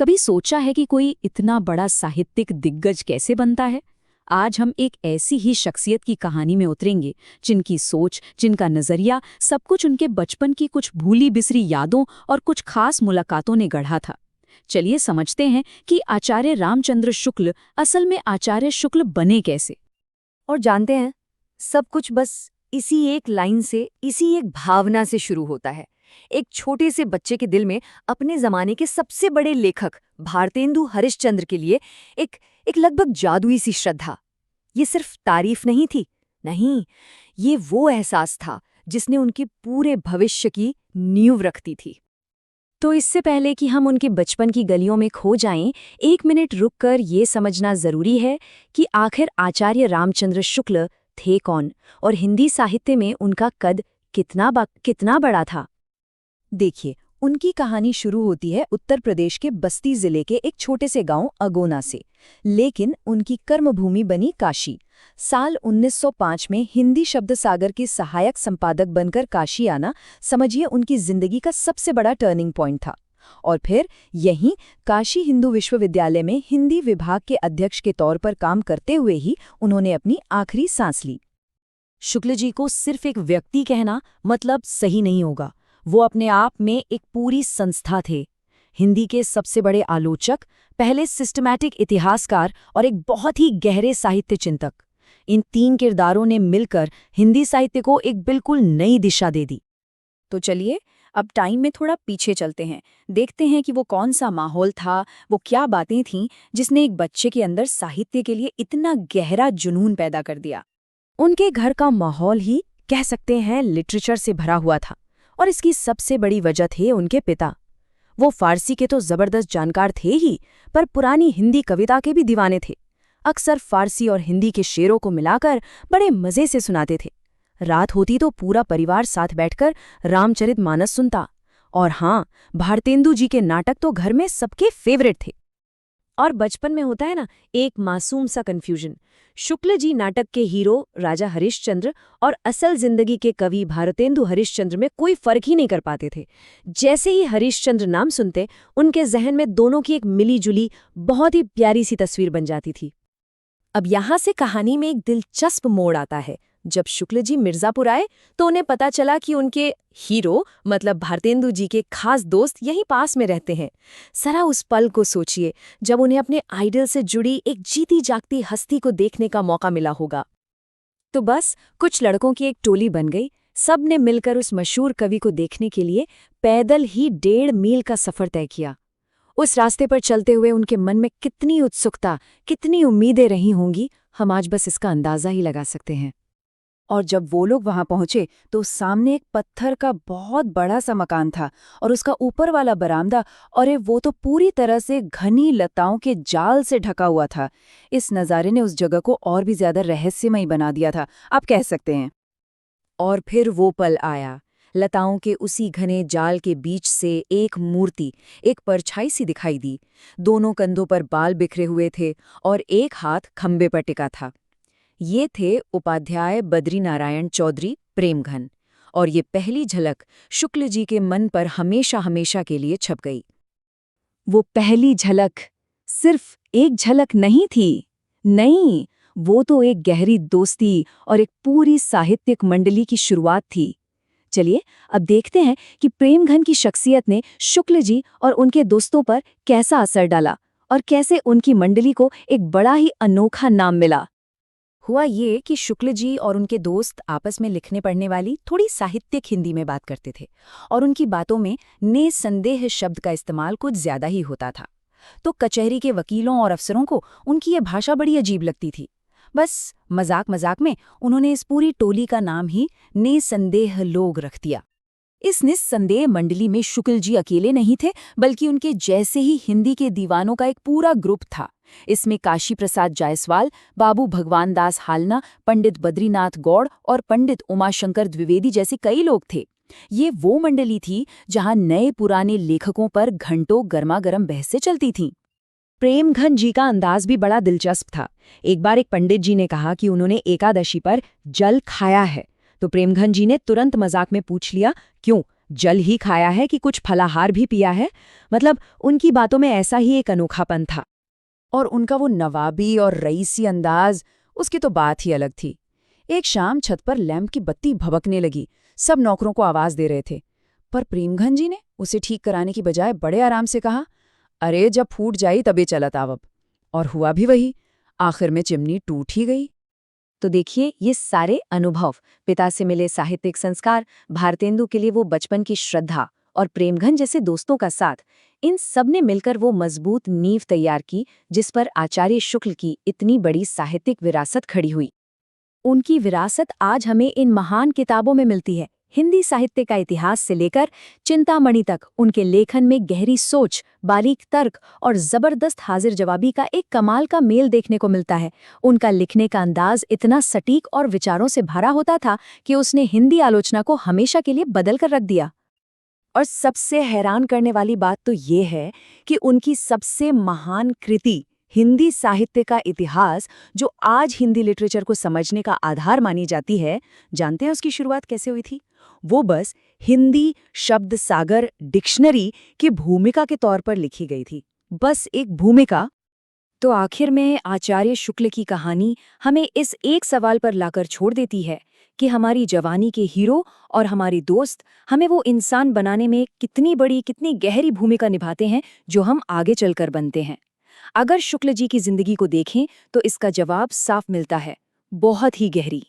कभी सोचा है कि कोई इतना बड़ा साहित्यिक दिग्गज कैसे बनता है? आज हम एक ऐसी ही शख्सियत की कहानी में उतरेंगे जिनकी सोच, जिनका नजरिया, सब कुछ उनके बचपन की कुछ भूली बिसरी यादों और कुछ खास मुलाकातों ने गढ़ा था। चलिए समझते हैं कि आचार्य रामचंद्र शुक्ल असल में आचार्य शुक्ल बने कैसे। और जानते हैं, सब कुछ बस इसी एक लाइन से, इसी एक भावना से शुरू होता है। एक छोटे से बच्चे के दिल में अपने जमाने के सबसे बड़े लेखक भारतेंदु हरिश्चंद्र के लिए एक एक लगभग जादुई सी श्रद्धा। ये सिर्फ तारीफ नहीं थी, नहीं, ये वो एहसास था जिसने उनके पूरे भविष्य की नींव रखती थी। तो इससे पहले कि हम उनके बचपन की गलियों में खो जाएं, एक मिनट रुककर ये समझना जरूरी है कि आखिर आचार्य रामचंद्र शुक्ल थे कौन और हिंदी साहित्य में उनका कद कितना बड़ा था। देखिए, उनकी कहानी शुरू होती है उत्तर प्रदेश के बस्ती जिले के एक छोटे से गांव अगोना से, लेकिन उनकी कर्मभूमि बनी काशी। साल 1905 में हिंदी शब्द सागर के सहायक संपादक बनकर काशी आना, समझिए, उनकी जिंदगी का सबसे बड़ा टर्निंग पॉइंट था। और फिर यहीं काशी हिंदू विश्वविद्यालय में हिंदी विभाग के अध्यक्ष के तौर पर काम करते हुए ही उन्होंने अपनी आखिरी सांस ली। शुक्ल जी को सिर्फ एक व्यक्ति कहना मतलब सही नहीं होगा, वो अपने आप में एक पूरी संस्था थे। हिंदी के सबसे बड़े आलोचक, पहले सिस्टमैटिक इतिहासकार और एक बहुत ही गहरे साहित्य चिंतक। इन तीन किरदारों ने मिलकर हिंदी साहित्य को एक बिल्कुल नई दिशा दे दी। तो चलिए, अब टाइम में थोड़ा पीछे चलते हैं, देखते हैं कि वो कौन सा माहौल था, वो क्या बातें थीं जिसने एक बच्चे के अंदर साहित्य के लिए इतना गहरा जुनून पैदा कर दिया। उनके घर का माहौल ही कह सकते हैं लिटरेचर से भरा हुआ था, और इसकी सबसे बड़ी वजह थे उनके पिता। वो फारसी के तो जबरदस्त जानकार थे ही, पर पुरानी हिंदी कविता के भी दीवाने थे। अक्सर फारसी और हिंदी के शेरों को मिलाकर बड़े मजे से सुनाते थे। रात होती तो पूरा परिवार साथ बैठकर रामचरितमानस सुनता। और हाँ, भारतेंदु जी के नाटक तो घर में सबके फेवरेट थे। और बचपन में होता है ना, एक मासूम सा कन्फ्यूजन। शुक्ल जी नाटक के हीरो राजा हरिश्चंद्र और असल जिंदगी के कवि भारतेंदु हरिश्चंद्र में कोई फर्क ही नहीं कर पाते थे। जैसे ही हरिश्चंद्र नाम सुनते, उनके जहन में दोनों की एक मिली जुली बहुत ही प्यारी सी तस्वीर बन जाती थी। अब यहाँ से कहानी में एक दिलचस्प मोड़ आता है। जब शुक्ल जी मिर्जापुर आए तो उन्हें पता चला कि उनके हीरो मतलब भारतेंदु जी के खास दोस्त यहीं पास में रहते हैं। जरा उस पल को सोचिए जब उन्हें अपने आइडल से जुड़ी एक जीती जागती हस्ती को देखने का मौका मिला होगा। तो बस कुछ लड़कों की एक टोली बन गई। सब ने मिलकर उस मशहूर कवि को देखने के लिए पैदल ही 1.5 मील का सफर तय किया। उस रास्ते पर चलते हुए उनके मन में कितनी उत्सुकता, कितनी उम्मीदें रही होंगी, हम आज बस इसका अंदाजा ही लगा सकते हैं। और जब वो लोग वहां पहुंचे तो सामने एक पत्थर का बहुत बड़ा सा मकान था, और उसका ऊपर वाला बरामदा, और वो तो पूरी तरह से घनी लताओं के जाल से ढका हुआ था। इस नज़ारे ने उस जगह को और भी ज्यादा रहस्यमयी बना दिया था, आप कह सकते हैं। और फिर वो पल आया। लताओं के उसी घने जाल के बीच से एक मूर्ति, एक परछाई सी दिखाई दी। दोनों कंधों पर बाल बिखरे हुए थे और एक हाथ खंबे पर टिका था। ये थे उपाध्याय बद्रीनारायण चौधरी प्रेमघन, और ये पहली झलक शुक्ल जी के मन पर हमेशा हमेशा के लिए छप गई। वो पहली झलक सिर्फ एक झलक नहीं थी, नहीं, वो तो एक गहरी दोस्ती और एक पूरी साहित्यिक मंडली की शुरुआत थी। चलिए अब देखते हैं कि प्रेमघन की शख्सियत ने शुक्ल जी और उनके दोस्तों पर कैसा असर डाला और कैसे उनकी मंडली को एक बड़ा ही अनोखा नाम मिला। हुआ ये कि शुक्ल जी और उनके दोस्त आपस में लिखने पढ़ने वाली थोड़ी साहित्यिक हिंदी में बात करते थे, और उनकी बातों में निसंदेह शब्द का इस्तेमाल कुछ ज्यादा ही होता था। तो कचहरी के वकीलों और अफसरों को उनकी ये भाषा बड़ी अजीब लगती थी। बस मजाक मजाक में उन्होंने इस पूरी टोली का नाम ही निसंदेह लोग रख दिया। इस निस्संदेह मंडली में शुक्ल जी अकेले नहीं थे, बल्कि उनके जैसे ही हिंदी के दीवानों का एक पूरा ग्रुप था। इसमें काशी प्रसाद जायसवाल, बाबू भगवान दास हालना, पंडित बद्रीनाथ गौड़ और पंडित उमाशंकर द्विवेदी जैसे कई लोग थे। ये वो मंडली थी जहां नए पुराने लेखकों पर घंटों गर्मागर्म बहसें चलती थीं। प्रेमघन जी का अंदाज भी बड़ा दिलचस्प था। एक बार एक पंडित जी ने कहा कि उन्होंने एकादशी पर जल खाया है, तो प्रेमघन जी ने तुरंत मजाक में पूछ लिया, क्यों, जल ही खाया है कि कुछ फलाहार भी पिया है। मतलब उनकी बातों में ऐसा ही एक अनोखापन था। और उनका वो नवाबी और रईसी अंदाज, उसकी तो बात ही अलग थी। एक शाम छत पर लैंप की बत्ती भभकने लगी। सब नौकरों को आवाज दे रहे थे, पर प्रेमघन जी ने उसे ठीक कराने की बजाय बड़े आराम से कहा, अरे जब फूट जाई तबे चलत आवब। और हुआ भी वही। आखिर में चिमनी टूट ही गई। तो देखिए, ये सारे अनुभव, पिता से मिले साहित्यिक संस्कार, भारतेंदु के लिए वो बचपन की श्रद्धा और प्रेमघन जैसे दोस्तों का साथ, इन सब ने मिलकर वो मजबूत नींव तैयार की जिस पर आचार्य शुक्ल की इतनी बड़ी साहित्यिक विरासत खड़ी हुई। उनकी विरासत आज हमें इन महान किताबों में मिलती है। हिंदी साहित्य का इतिहास से लेकर चिंतामणि तक उनके लेखन में गहरी सोच, बारीक तर्क और जबरदस्त हाजिर जवाबी का एक कमाल का मेल देखने को मिलता है। उनका लिखने का अंदाज इतना सटीक और विचारों से भरा होता था कि उसने हिंदी आलोचना को हमेशा के लिए बदल कर रख दिया। और सबसे हैरान करने वाली बात तो ये है कि उनकी सबसे महान कृति, हिंदी साहित्य का इतिहास, जो आज हिंदी लिटरेचर को समझने का आधार मानी जाती है, जानते हैं उसकी शुरुआत कैसे हुई थी? वो बस हिंदी शब्द सागर डिक्शनरी की भूमिका के तौर पर लिखी गई थी। बस एक भूमिका। तो आखिर में आचार्य शुक्ल की कहानी हमें इस एक सवाल पर लाकर छोड़ देती है कि हमारी जवानी के हीरो और हमारी दोस्त हमें वो इंसान बनाने में कितनी बड़ी, कितनी गहरी भूमिका निभाते हैं जो हम आगे चलकर बनते हैं। अगर शुक्ल जी की जिंदगी को देखें तो इसका जवाब साफ मिलता है, बहुत ही गहरी।